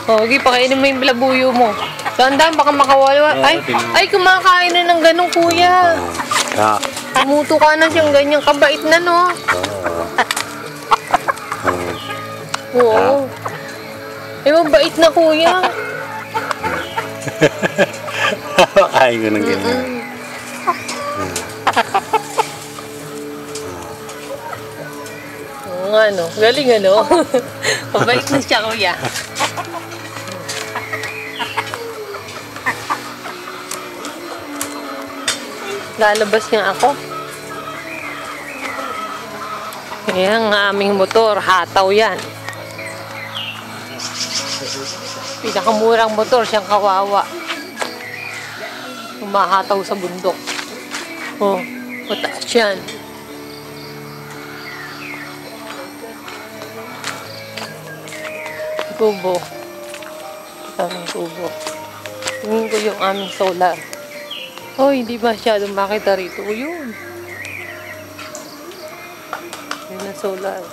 Okay, pakainin mo yung labuyo mo. Tandaan, baka makawala. Ay, kumakain na ng ganun, kuya. Tumuto ka na siyang ganyan. Kabait na, no? Oo. Eh, mabait na, kuya. Kain ko ng ganyan. Oo nga, no? Galing, ano? Mabait na siya, kuya. Lalabas niya ako. Ayan ang aming motor. Hataw yan. Pinakamurang motor, siyang kawawa. Umahataw sa bundok. Oh, mataas yan. Kubo. Aming kubo. Tingin ko yung aming solar. Oh, hindi masyadong makita rito. O, yun. Yun na solar.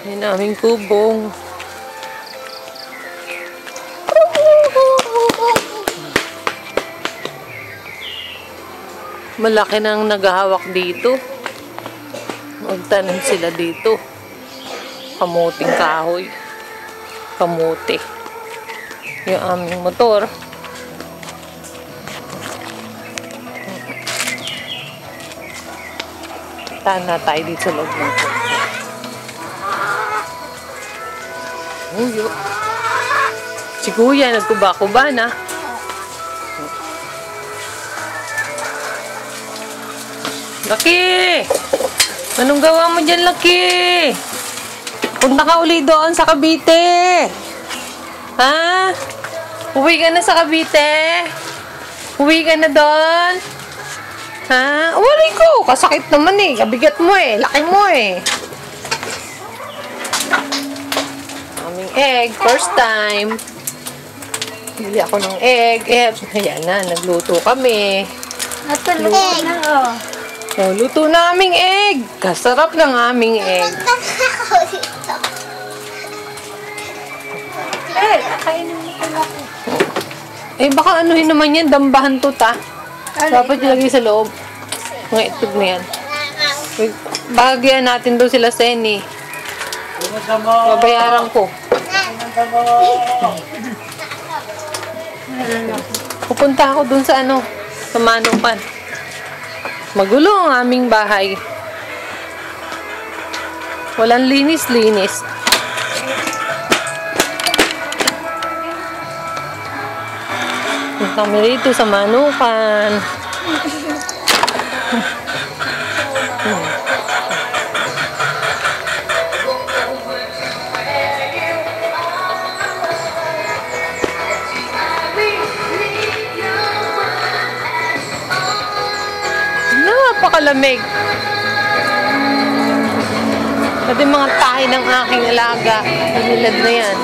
Yun na aming kubong. Malaki nang naghahawak dito. Magtanim sila dito. Kamuting kahoy. Kamuti. Yung aming motor. Taan na tayo dito sa loob ng motor. Uyo. Si kuya nagkuba-kuba na. Laki! Anong gawa mo dyan, Laki? Punta ka uli doon sa Cavite. Ha? Uwi ka na sa Cavite? Uwi ka na doon? Ha? Uwalay ko! Kasakit naman eh. Kabigat mo eh. Laki mo eh. Aming egg. First time. Bili ako ng egg. Ayan na. Nagluto kami. Natulog na oh. Oh, luto na aming egg. Kasarap ng aming egg. Kainin mo ko lang. Eh, baka anuhin naman yan. Dambahan to, ta. Dapat ilagay sa loob. Mga itlog na yan. Bahagyan natin doon sila Seni. Babayaran ko. Pupunta ako doon sa ano, sa Manukan. Magulo ang aming bahay. Walang linis-linis. Punta kami rito sa Manukan. Napakalamig. Pati mga tahi ng aking alaga. Hinilad na yan.